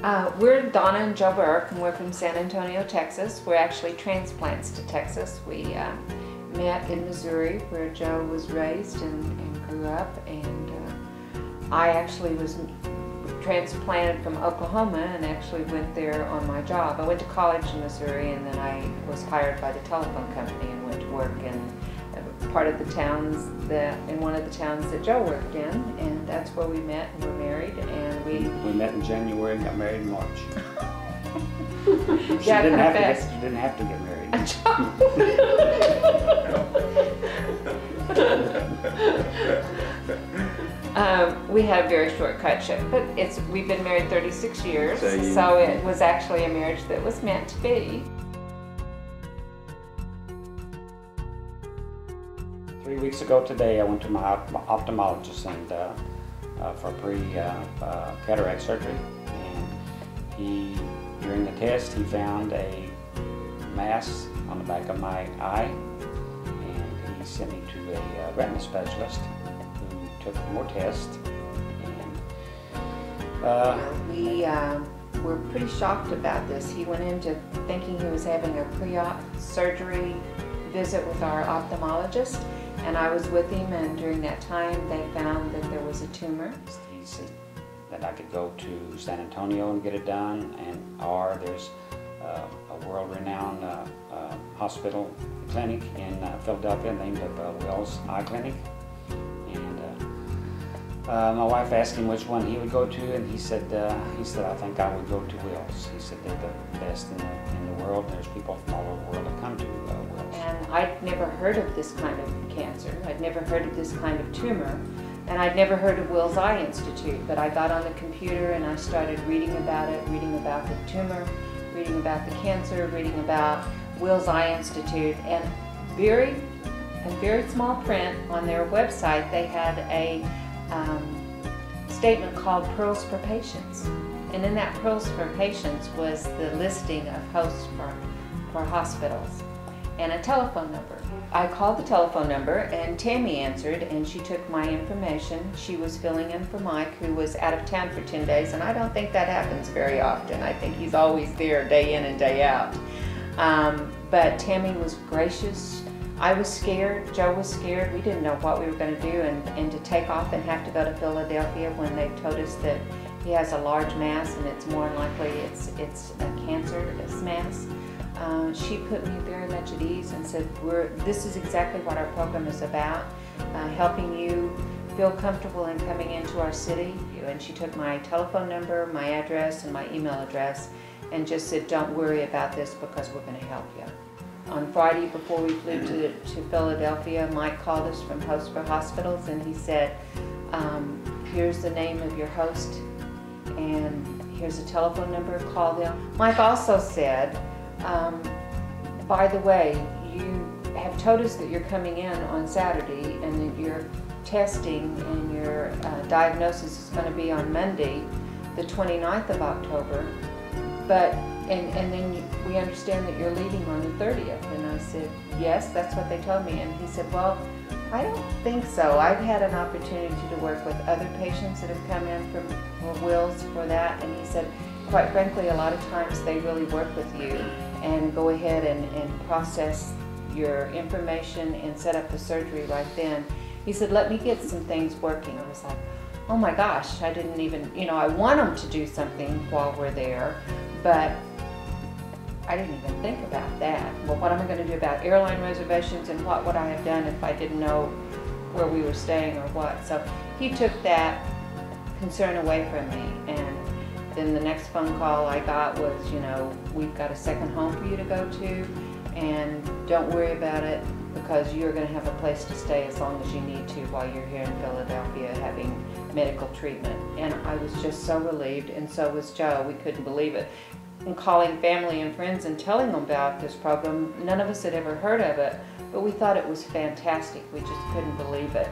We're Donna and Joe Burke, and we're from San Antonio, Texas. We're actually transplants to Texas. We met in Missouri, where Joe was raised and grew up, and I actually was transplanted from Oklahoma and actually went there on my job. I went to college in Missouri, and then I was hired by the telephone company and went to work in part of the towns in one of the towns that Joe worked in, and that's where we met and were married. And we met in January and got married in March. She didn't have to get married. We had a very short courtship, but we've been married 36 years, so it was actually a marriage that was meant to be. 3 weeks ago today, I went to my ophthalmologist and for pre-cataract surgery, and during the test, he found a mass on the back of my eye, and he sent me to a retina specialist who took more tests. And we were pretty shocked about this. He went into thinking he was having a pre-op surgery visit with our ophthalmologist, and I was with him, and during that time they found that there was a tumor. He said that I could go to San Antonio and get it done, or there's a world-renowned hospital clinic in Philadelphia named Wells Eye Clinic. And my wife asked him which one he would go to, and he said I think I would go to Wells. He said they're the best in the world. There's people from all over the world that come to Wells. And I'd never heard of this kind of cancer. I'd never heard of this kind of tumor, and I'd never heard of Wills Eye Institute. But I got on the computer and I started reading about it, reading about the tumor, reading about the cancer, reading about Wills Eye Institute, and very small print on their website they had a statement called Pearls for Patients. And in that Pearls for Patients was the listing of hosts for hospitals and a telephone number. I called the telephone number, and Tammy answered, and she took my information. She was filling in for Mike, who was out of town for 10 days, and I don't think that happens very often. I think he's always there day in and day out. But Tammy was gracious. I was scared, Joe was scared. We didn't know what we were going to do, and to take off and have to go to Philadelphia when they told us that he has a large mass and it's more likely it's a cancerous mass. She put me very much at ease and said, this is exactly what our program is about, helping you feel comfortable in coming into our city. And she took my telephone number, my address, and my email address, and just said, don't worry about this because we're going to help you. On Friday, before we flew to Philadelphia, Mike called us from Hosts for Hospitals, and he said, here's the name of your host, and here's a telephone number, call them. Mike also said, by the way, you have told us that you're coming in on Saturday and that your testing and your diagnosis is going to be on Monday, the 29th of October, but and then we understand that you're leaving on the 30th. And I said, yes, that's what they told me. And he said, well, I don't think so. I've had an opportunity to work with other patients that have come in for Wills for that, and he said, quite frankly, a lot of times they really work with you and go ahead and process your information and set up the surgery right then. He said, let me get some things working. I was like, oh my gosh, I didn't even, I want them to do something while we're there, but I didn't even think about that. Well, what am I going to do about airline reservations, and what would I have done if I didn't know where we were staying or what? So he took that concern away from me, and then the next phone call I got was, we've got a second home for you to go to, and don't worry about it because you're going to have a place to stay as long as you need to while you're here in Philadelphia having medical treatment. And I was just so relieved, and so was Joe. We couldn't believe it. And calling family and friends and telling them about this program, none of us had ever heard of it, but we thought it was fantastic. We just couldn't believe it.